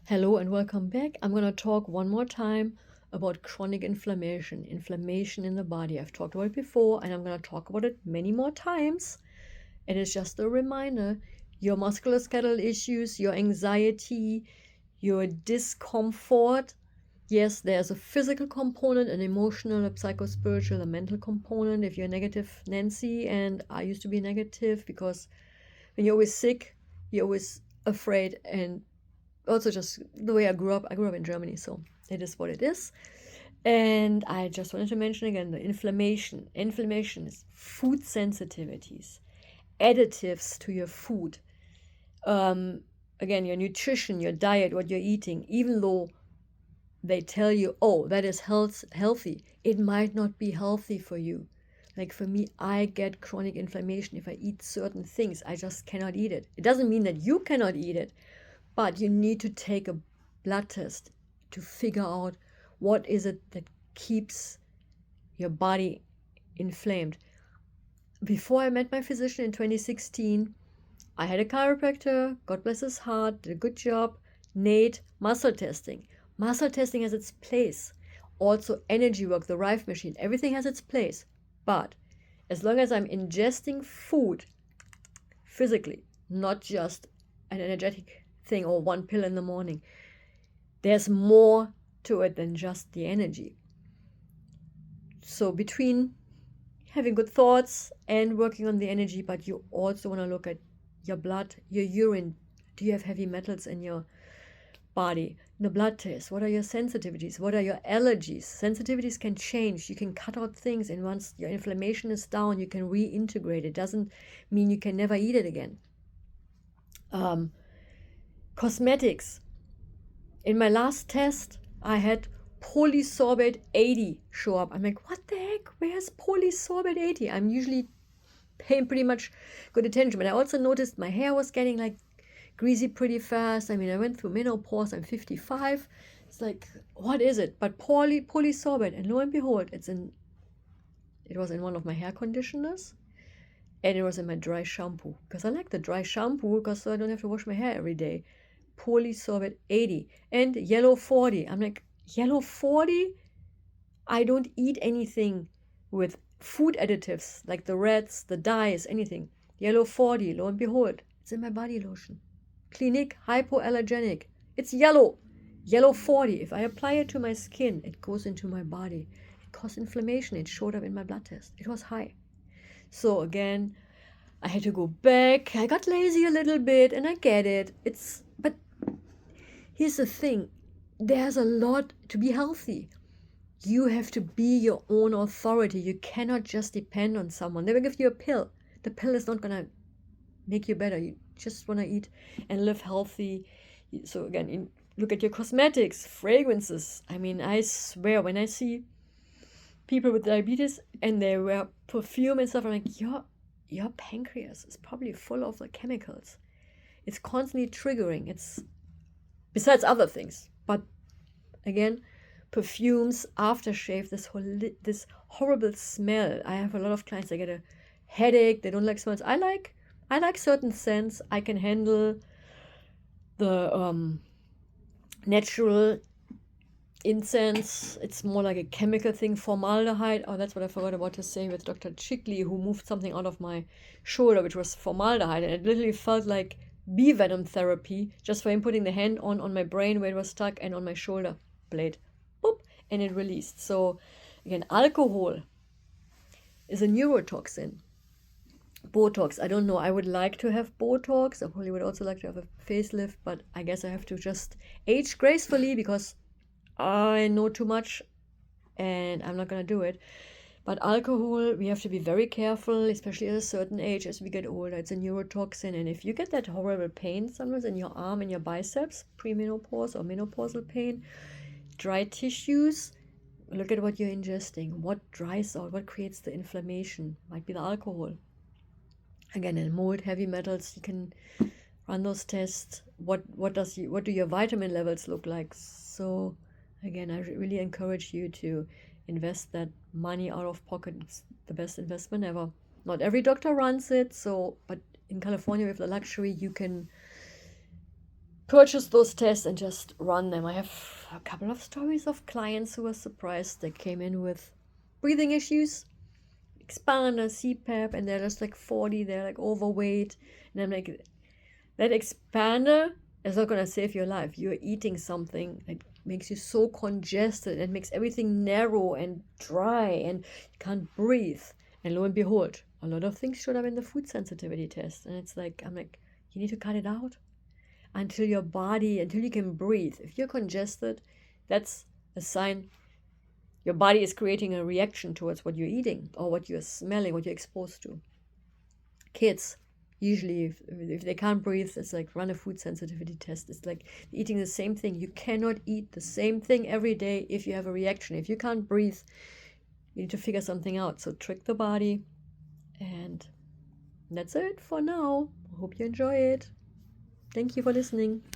Hello and welcome back. I'm going to talk one more time about chronic inflammation in the body. I've talked about it before and I'm going to talk about it many more times. And it's just a reminder your musculoskeletal issues, your anxiety, your discomfort. Yes, there's a physical component, an emotional, a psychospiritual, a mental component. If you're negative, Nancy, and I used to be negative because when you're always sick, you're always afraid, and also just the way I grew up in Germany, so it is what it is. And I just wanted to mention again the inflammation is food sensitivities, additives to your food, um, again your nutrition, your diet, what you're eating. Even though they tell you, oh, that is healthy, it might not be healthy for you. Like for me, I get chronic inflammation if I eat certain things. I just cannot eat it. It doesn't mean that you cannot eat it, but you need to take a blood test to figure out what is it that keeps your body inflamed. Before I met my physician in 2016, I had a chiropractor, God bless his heart, did a good job. Nate, muscle testing. Muscle testing has its place. Also, energy work, the Rife machine, everything has its place. But as long as I'm ingesting food physically, not just an energetic thing or one pill in the morning, there's more to it than just the energy. So between having good thoughts and working on the energy, but you also want to look at your blood, your urine. Do you have heavy metals in your body? The blood test. What are your sensitivities? What are your allergies? Sensitivities can change. You can cut out things, and once your inflammation is down, you can reintegrate. It doesn't mean you can never eat it again. Cosmetics. In my last test, I had polysorbate 80 show up. I'm like, what the heck? Where's polysorbate 80? I'm usually paying pretty much good attention, but I also noticed my hair was getting like greasy pretty fast. I mean, I went through menopause. I'm 55. It's like, what is it? But polysorbate, and lo and behold, it was in one of my hair conditioners, and it was in my dry shampoo, because I like the dry shampoo because so I don't have to wash my hair every day. Polysorbate 80 and yellow 40. I'm like, yellow 40? I don't eat anything with food additives like the reds, the dyes, anything. Yellow 40, lo and behold, it's in my body lotion. Clinique hypoallergenic. It's yellow. Yellow 40. If I apply it to my skin, it goes into my body. It caused inflammation. It showed up in my blood test. It was high. So again, I had to go back. I got lazy a little bit, and I get it. But here's the thing. There's a lot to be healthy. You have to be your own authority. You cannot just depend on someone. They will give you a pill. The pill is not going to make you better. You just want to eat and live healthy. So again, look at your cosmetics, fragrances. I mean, I swear, when I see people with diabetes and they wear perfume and stuff, I'm like, your pancreas is probably full of the chemicals. It's constantly triggering. It's besides other things. But again, perfumes, aftershave, this horrible smell. I have a lot of clients that get a headache. They don't like smells. I like certain scents. I can handle the natural incense. It's more like a chemical thing. Formaldehyde. Oh, that's what I forgot about to say with Dr. Chickley, who moved something out of my shoulder, which was formaldehyde, and it literally felt like bee venom therapy just for him putting the hand on my brain where it was stuck and on my shoulder blade. Boop, and it released. So again, alcohol is a neurotoxin. Botox, I don't know. I would like to have Botox. I probably would also like to have a facelift, but I guess I have to just age gracefully because I know too much and I'm not going to do it. But alcohol, we have to be very careful, especially at a certain age as we get older. It's a neurotoxin. And if you get that horrible pain sometimes in your arm and your biceps, premenopause or menopausal pain, dry tissues, look at what you're ingesting. What dries out, what creates the inflammation? Might be the alcohol. Again, and mold, heavy metals, you can run those tests. What do your vitamin levels look like? So again, I really encourage you to invest that money out of pocket. It's the best investment ever. Not every doctor runs it, but in California we have the luxury. You can purchase those tests and just run them. I have a couple of stories of clients who were surprised. They came in with breathing issues, expander, CPAP, and they're just like 40, they're like overweight. And I'm like, that expander is not going to save your life. You're eating something that makes you so congested and makes everything narrow and dry and you can't breathe. And lo and behold, a lot of things showed up in the food sensitivity test. And it's like, I'm like, you need to cut it out until until you can breathe. If you're congested, that's a sign your body is creating a reaction towards what you're eating or what you're smelling, what you're exposed to. Kids, usually, if they can't breathe, it's like run a food sensitivity test. It's like eating the same thing. You cannot eat the same thing every day if you have a reaction. If you can't breathe, you need to figure something out. So trick the body. And that's it for now. I hope you enjoy it. Thank you for listening.